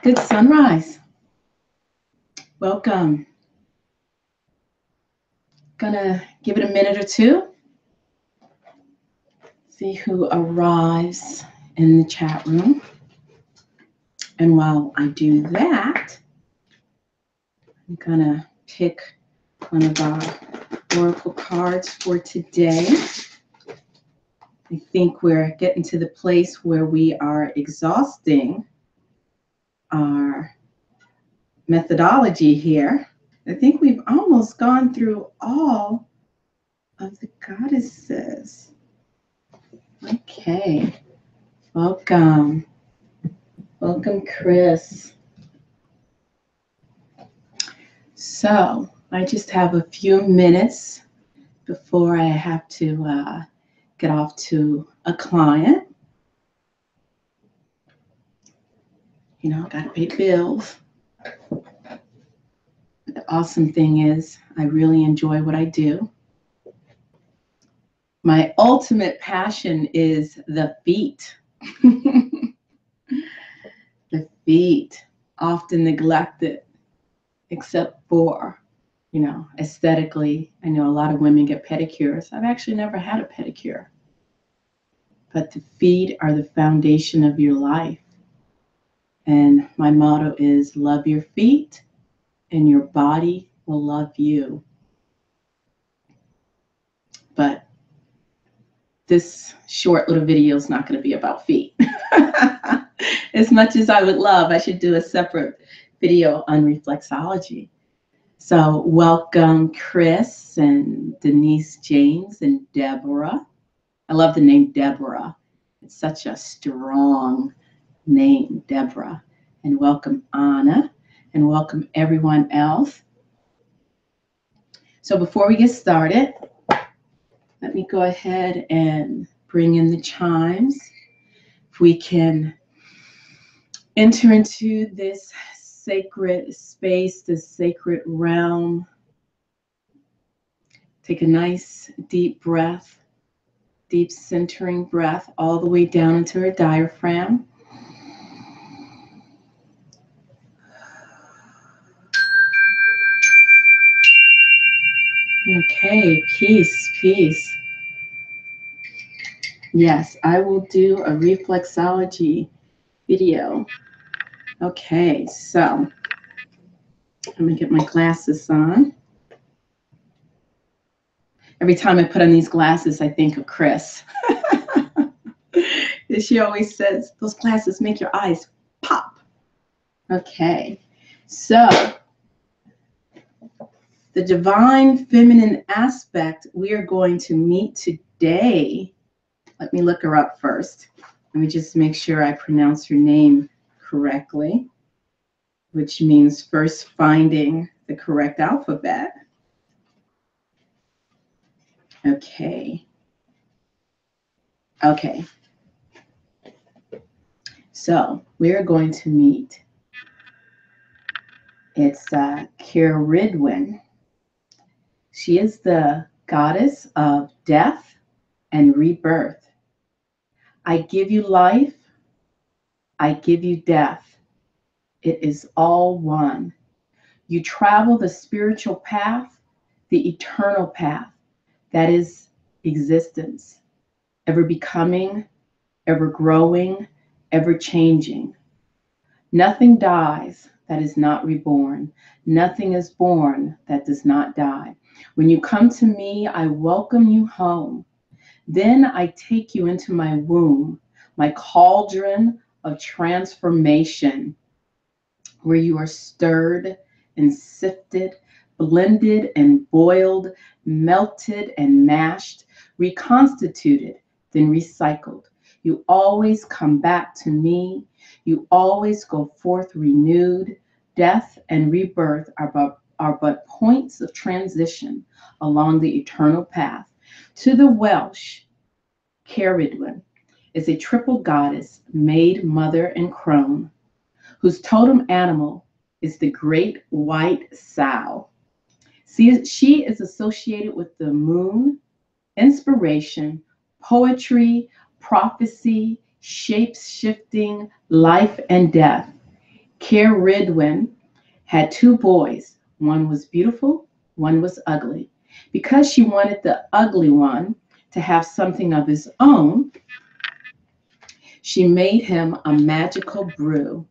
Good sunrise. Welcome. Gonna give it a minute or two. See who arrives in the chat room. And while I do that, I'm gonna pick one of our oracle cards for today. I think we're getting to the place where we are exhausting our methodology here. I think we've almost gone through all of the goddesses. Okay, welcome. Welcome, Chris. So I just have a few minutes before I have to get off to a client. You know, I gotta pay bills. The awesome thing is I really enjoy what I do. My ultimate passion is the feet. The feet, often neglected, except for, you know, aesthetically. I know a lot of women get pedicures. I've actually never had a pedicure. But the feet are the foundation of your life. And my motto is love your feet and your body will love you. But this short little video is not going to be about feet. As much as I would love, I should do a separate video on reflexology. So welcome Chris and Denise James and Deborah. I love the name Deborah. It's such a strong name, Deborah. And welcome Anna, and welcome everyone else. So before we get started, let me go ahead and bring in the chimes. If we can enter into this sacred space, this sacred realm. Take a nice deep breath, deep centering breath all the way down into our diaphragm. Okay, peace, peace. Yes, I will do a reflexology video. Okay, so I'm gonna get my glasses on. Every time I put on these glasses, I think of Chris. She always says, those glasses make your eyes pop. Okay, so the divine feminine aspect we are going to meet today. Let me look her up first. Let me just make sure I pronounce her name correctly, which means first finding the correct alphabet. Okay. Okay. So we're going to meet. It's Kiridwin. She is the goddess of death and rebirth. I give you life. I give you death. It is all one. You travel the spiritual path, the eternal path. That is existence. Ever becoming, ever growing, ever changing. Nothing dies that is not reborn. Nothing is born that does not die. When you come to me, I welcome you home. Then I take you into my womb, my cauldron of transformation, where you are stirred and sifted, blended and boiled, melted and mashed, reconstituted, then recycled. You always come back to me. You always go forth renewed. Death and rebirth are but points of transition along the eternal path. To the Welsh, Ceridwen is a triple goddess, maid, mother, and crone, whose totem animal is the great white sow. See, she is associated with the moon, inspiration, poetry, prophecy, shape-shifting, life and death. Care Ridwin had two boys. One was beautiful, one was ugly. Because she wanted the ugly one to have something of his own, she made him a magical brew.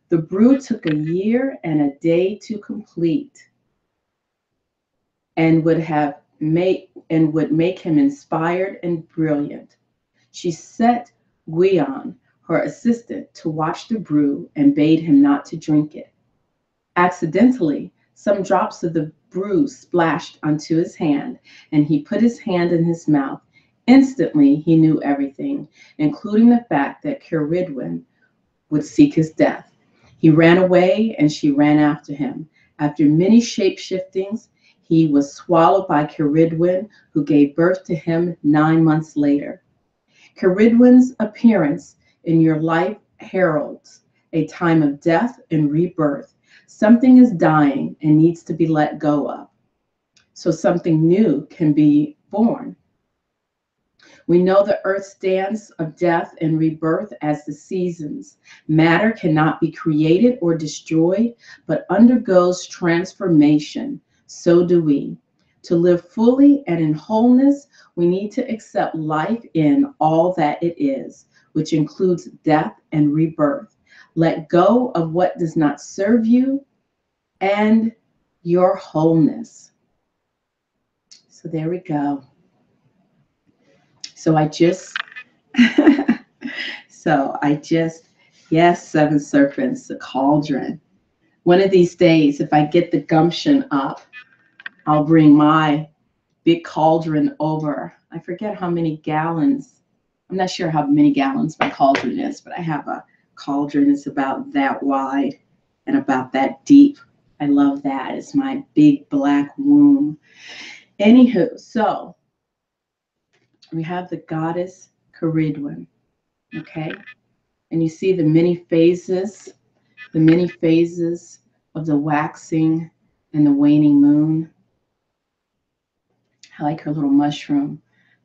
The brew took a year and a day to complete and would make him inspired and brilliant. She set Guion, her assistant, to watch the brew and bade him not to drink it. Accidentally, some drops of the brew splashed onto his hand, and he put his hand in his mouth. Instantly, he knew everything, including the fact that Ceridwen would seek his death. He ran away, and she ran after him. After many shape-shiftings, he was swallowed by Ceridwen, who gave birth to him 9 months later. Ceridwen's appearance in your life heralds a time of death and rebirth. Something is dying and needs to be let go of, so something new can be born. We know the earth's dance of death and rebirth as the seasons. Matter cannot be created or destroyed, but undergoes transformation. So do we. To live fully and in wholeness, we need to accept life in all that it is, which includes death and rebirth. Let go of what does not serve you and your wholeness. So there we go. So I just, yes, seven serpents, the cauldron. One of these days, if I get the gumption up, I'll bring my big cauldron over. I forget how many gallons. I'm not sure how many gallons my cauldron is, but I have a cauldron that's about that wide and about that deep. I love that. It's my big black womb. Anywho, so we have the goddess Ceridwen, okay? And you see the many phases of the waxing and the waning moon. I like her little mushroom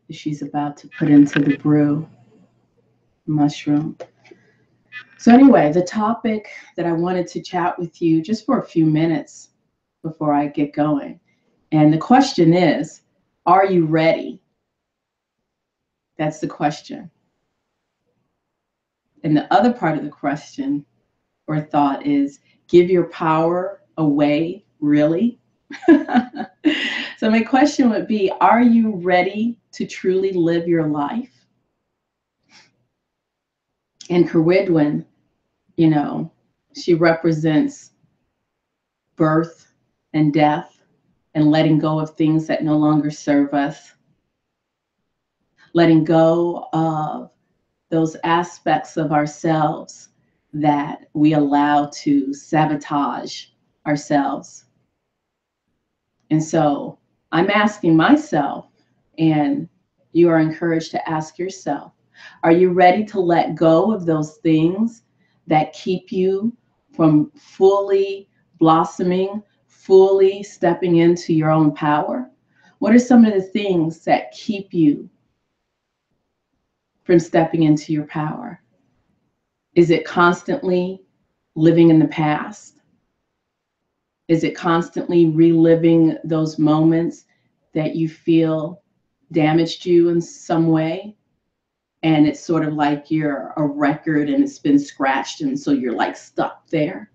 that she's about to put into the brew. Mushroom. So anyway, the topic that I wanted to chat with you just for a few minutes before I get going. And the question is, are you ready? That's the question. And the other part of the question or thought is, give your power away, really? So my question would be, are you ready to truly live your life? And Ceridwen, you know, she represents birth and death and letting go of things that no longer serve us. Letting go of those aspects of ourselves that we allow to sabotage ourselves. And so I'm asking myself, and you are encouraged to ask yourself, are you ready to let go of those things that keep you from fully blossoming, fully stepping into your own power? What are some of the things that keep you from stepping into your power? Is it constantly living in the past? Is it constantly reliving those moments that you feel damaged you in some way? And it's sort of like you're a record and it's been scratched, and so you're like stuck there.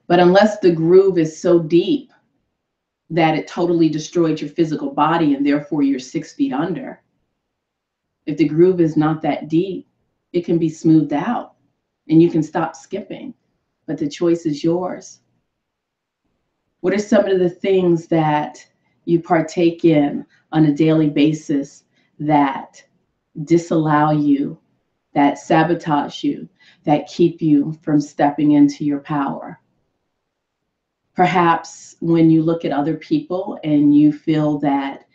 But unless the groove is so deep that it totally destroyed your physical body and therefore you're 6 feet under, if the groove is not that deep, it can be smoothed out and you can stop skipping, but the choice is yours. What are some of the things that you partake in on a daily basis that disallow you, that sabotage you, that keep you from stepping into your power? Perhaps when you look at other people and you feel that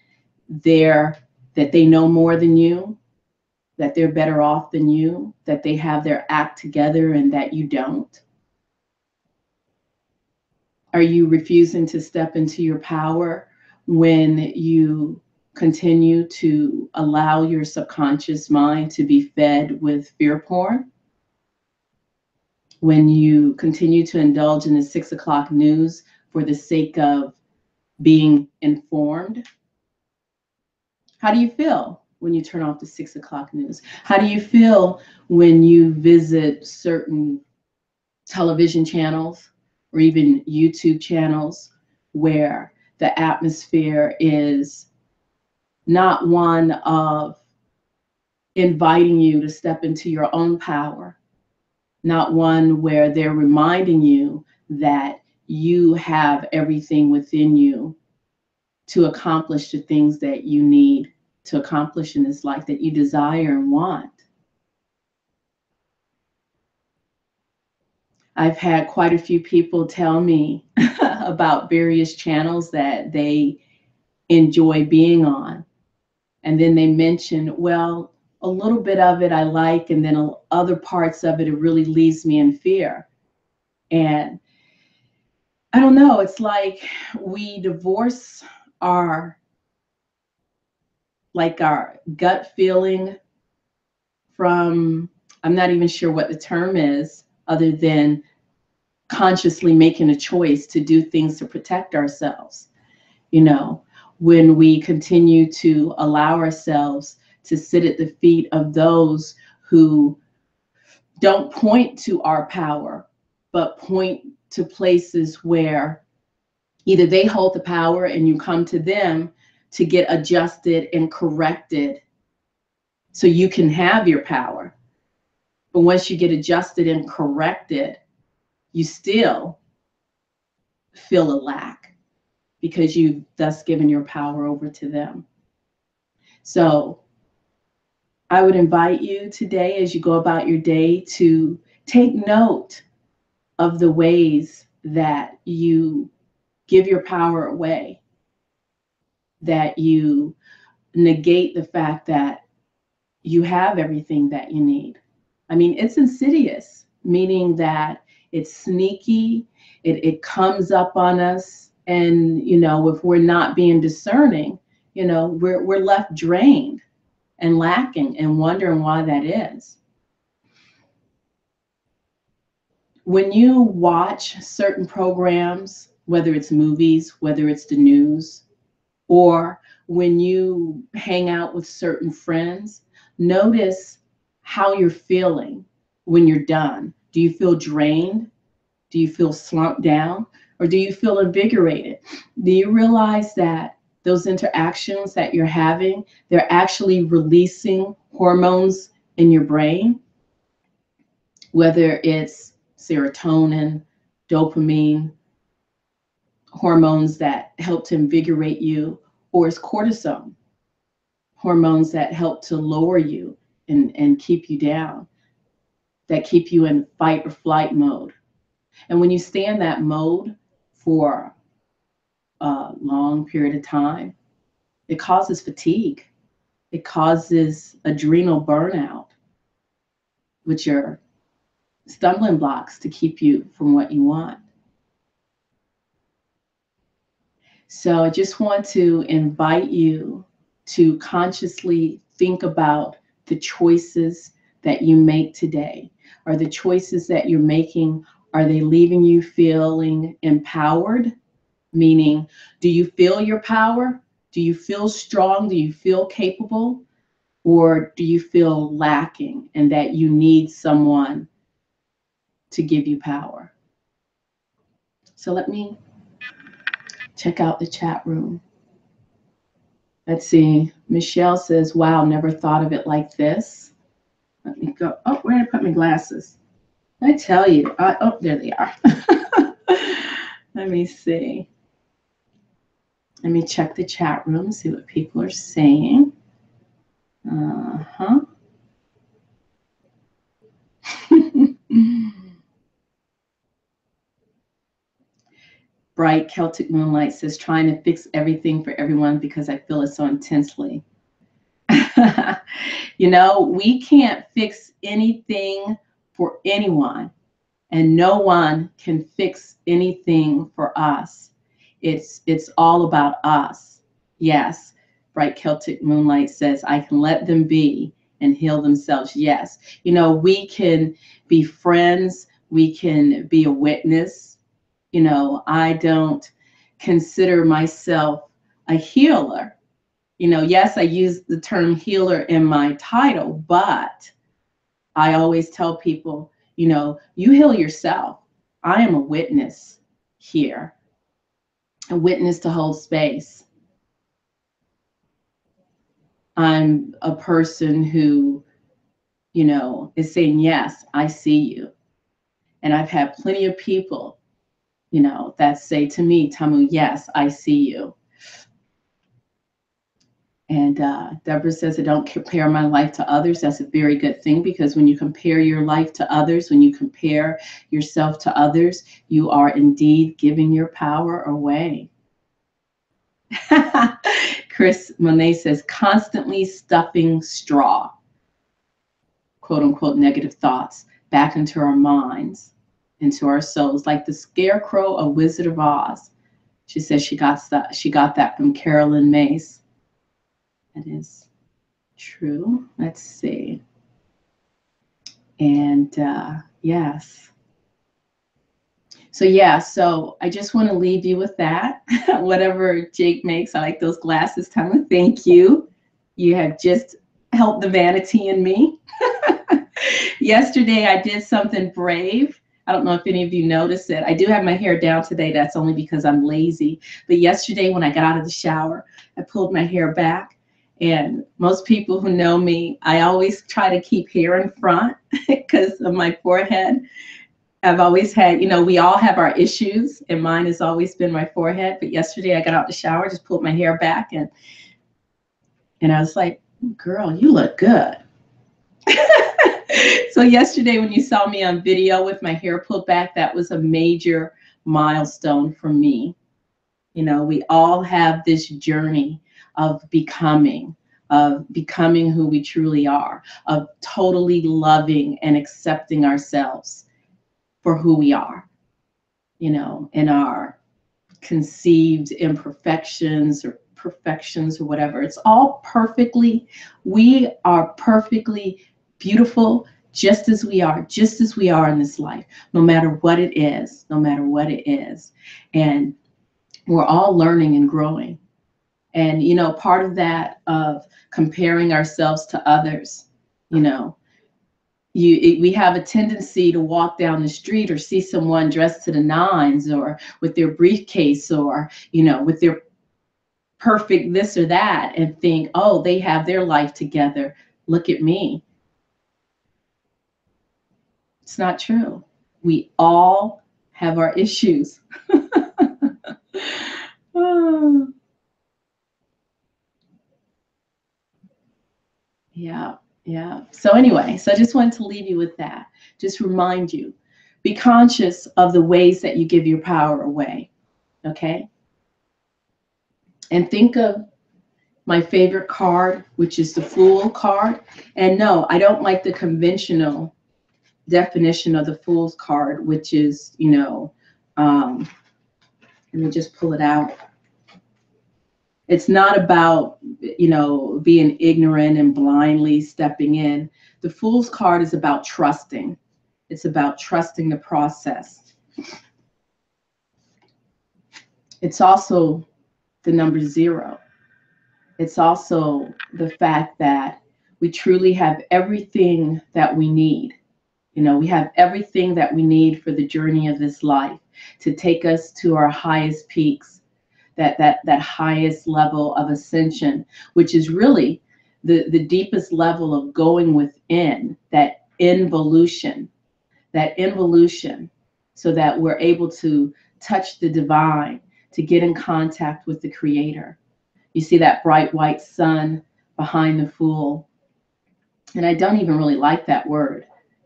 they know more than you, that they're better off than you, that they have their act together and that you don't. Are you refusing to step into your power when you continue to allow your subconscious mind to be fed with fear porn, when you continue to indulge in the 6 o'clock news for the sake of being informed, how do you feel when you turn off the 6 o'clock news? How do you feel when you visit certain television channels or even YouTube channels where the atmosphere is not one of inviting you to step into your own power, not one where they're reminding you that you have everything within you to accomplish the things that you need to accomplish in this life, that you desire and want? I've had quite a few people tell me about various channels that they enjoy being on. And then they mention, well, a little bit of it I like, and then other parts of it really leaves me in fear. And I don't know, it's like we divorce our gut feeling from, I'm not even sure what the term is, other than consciously making a choice to do things to protect ourselves. You know, when we continue to allow ourselves to sit at the feet of those who don't point to our power, but point to places where either they hold the power and you come to them to get adjusted and corrected so you can have your power. But once you get adjusted and corrected, you still feel a lack because you've thus given your power over to them. So I would invite you today, as you go about your day, to take note of the ways that you give your power away, that you negate the fact that you have everything that you need. I mean, it's insidious, meaning that it's sneaky, it comes up on us. And, if we're not being discerning, we're left drained and lacking and wondering why that is. When you watch certain programs, whether it's movies, whether it's the news, or when you hang out with certain friends, notice how you're feeling when you're done. Do you feel drained? Do you feel slumped down? Or do you feel invigorated? Do you realize that those interactions that you're having, they're actually releasing hormones in your brain, whether it's serotonin, dopamine, hormones that help to invigorate you, or it's cortisol, hormones that help to lower you and keep you down, that keep you in fight or flight mode. And when you stay in that mode for a long period of time, it causes fatigue. It causes adrenal burnout, which are stumbling blocks to keep you from what you want. So I just want to invite you to consciously think about the choices that you make today. Are the choices that you're making, are they leaving you feeling empowered? Meaning, do you feel your power? Do you feel strong? Do you feel capable? Or do you feel lacking and that you need someone to give you power? So let me check out the chat room. Let's see. Michelle says, wow, never thought of it like this. Let me go. Oh, where did I put my glasses? I tell you. Oh, there they are. Let me see. Let me check the chat room, see what people are saying. Uh-huh. Bright Celtic Moonlight says, trying to fix everything for everyone because I feel it so intensely. We can't fix anything for anyone, and no one can fix anything for us. It's all about us. Yes, Bright Celtic Moonlight says, I can let them be and heal themselves. Yes. You know, we can be friends. We can be a witness. You know, I don't consider myself a healer. You know, yes, I use the term healer in my title, but I always tell people, you know, you heal yourself. I am a witness here, a witness to hold space. I'm a person who, you know, is saying, yes, I see you. And I've had plenty of people, you know, that say to me, Tamu, yes, I see you. And Deborah says, I don't compare my life to others. That's a very good thing, because when you compare your life to others, when you compare yourself to others, you are indeed giving your power away. Chris Monet says, constantly stuffing straw, quote unquote, negative thoughts back into our minds, into our souls, like the scarecrow of Wizard of Oz. She says she got that from Carolyn Mace. That is true. Let's see. And yes. So yeah, so I just want to leave you with that. Whatever Jake makes, I like those glasses, Tamu. Thank you. You have just helped the vanity in me. Yesterday, I did something brave. I don't know if any of you noticed it. I do have my hair down today. That's only because I'm lazy. But yesterday, when I got out of the shower, I pulled my hair back. And most people who know me, I always try to keep hair in front because of my forehead. I've always had, you know, we all have our issues, and mine has always been my forehead. But yesterday, I got out the shower, just pulled my hair back, and I was like, girl, you look good. So yesterday, when you saw me on video with my hair pulled back, that was a major milestone for me. You know, we all have this journey of becoming who we truly are, of totally loving and accepting ourselves for who we are, you know, in our conceived imperfections or perfections or whatever. It's all perfectly, we are perfectly beautiful, just as we are in this life, no matter what it is, no matter what it is. And we're all learning and growing. And, you know, part of that, of comparing ourselves to others, you know, we have a tendency to walk down the street or see someone dressed to the nines or with their briefcase or, you know, with their perfect this or that, and think, oh, they have their life together. Look at me. It's not true. We all have our issues. Oh. Yeah, yeah. So anyway, so I just wanted to leave you with that. Just remind you, be conscious of the ways that you give your power away, okay? And think of my favorite card, which is the Fool card. And no, I don't like the conventional definition of the Fool's card, which is, you know, let me just pull it out. It's not about, you know, being ignorant and blindly stepping in. The Fool's card is about trusting. It's about trusting the process. It's also the number 0. It's also the fact that we truly have everything that we need. You know, we have everything that we need for the journey of this life to take us to our highest peaks, that highest level of ascension, which is really the deepest level of going within, that involution, so that we're able to touch the divine, to get in contact with the creator. You see that bright white sun behind the Fool. And I don't even really like that word.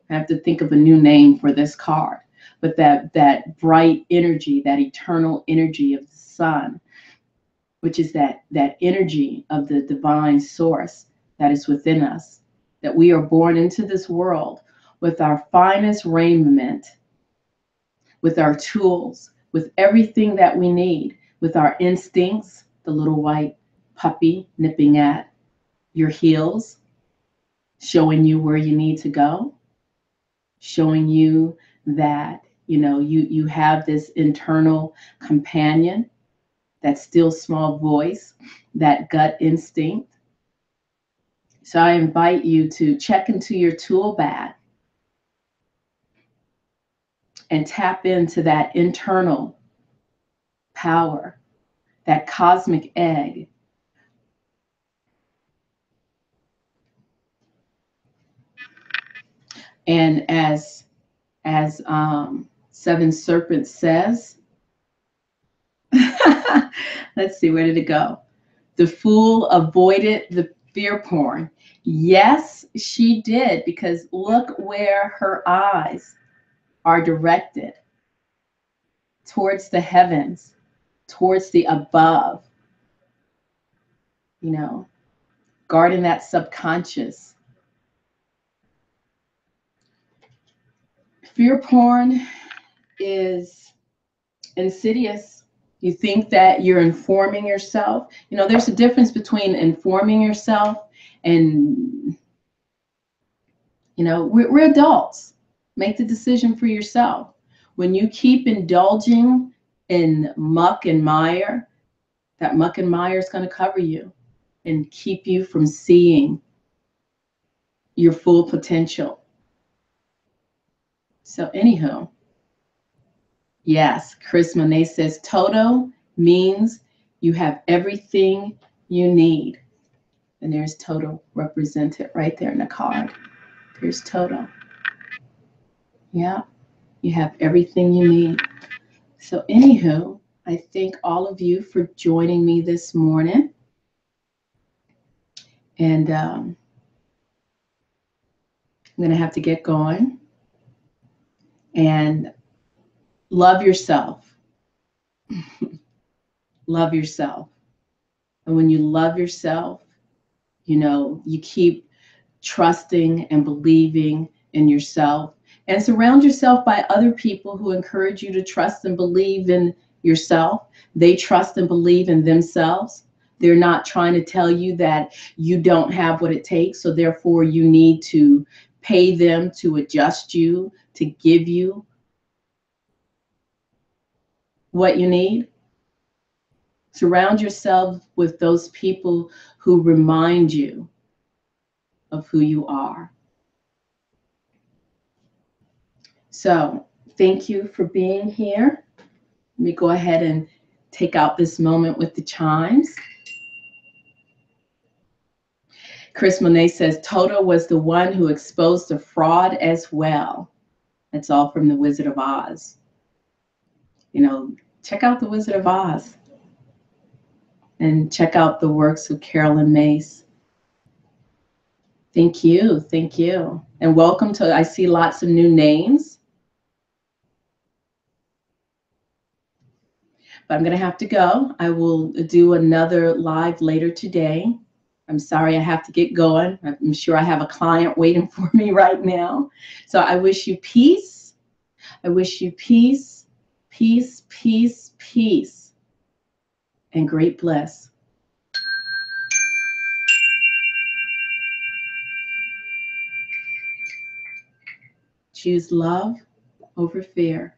I have to think of a new name for this card. But that bright energy, that eternal energy of the sun, which is that energy of the divine source that is within us, that we are born into this world with our finest raiment, with our tools, with everything that we need, with our instincts, the little white puppy nipping at your heels, showing you where you need to go, showing you that, you have this internal companion, that still small voice, that gut instinct. So I invite you to check into your tool bag and tap into that internal power, that cosmic egg. And as Seven Serpents says, let's see, where did it go? The fool avoided the fear porn. Yes, she did, because look where her eyes are directed, towards the heavens, towards the above, guarding that subconscious. Fear porn is insidious. You think that you're informing yourself. There's a difference between informing yourself and, we're adults. Make the decision for yourself. When you keep indulging in muck and mire, that muck and mire is going to cover you and keep you from seeing your full potential. So anywho, yes, Chris Monet says Toto means you have everything you need. And there's Toto represented right there in the card. There's Toto. Yeah, you have everything you need. So anywho, I thank all of you for joining me this morning. And I'm going to have to get going. And love yourself. Love yourself. And when you love yourself, you keep trusting and believing in yourself, and surround yourself by other people who encourage you to trust and believe in yourself. They trust and believe in themselves. They're not trying to tell you that you don't have what it takes, so therefore you need to pay them to adjust you, to give you what you need. Surround yourself with those people who remind you of who you are. So thank you for being here. Let me go ahead and take out this moment with the chimes. Chris Monet says Toto was the one who exposed the fraud as well. That's all from the Wizard of Oz. Check out the Wizard of Oz and check out the works of Carolyn Mace. Thank you. Thank you. And welcome to, I see lots of new names. But I'm going to have to go. I will do another live later today. I'm sorry I have to get going. I'm sure I have a client waiting for me right now. So I wish you peace. I wish you peace, peace, peace, peace, and great bliss. Choose love over fear.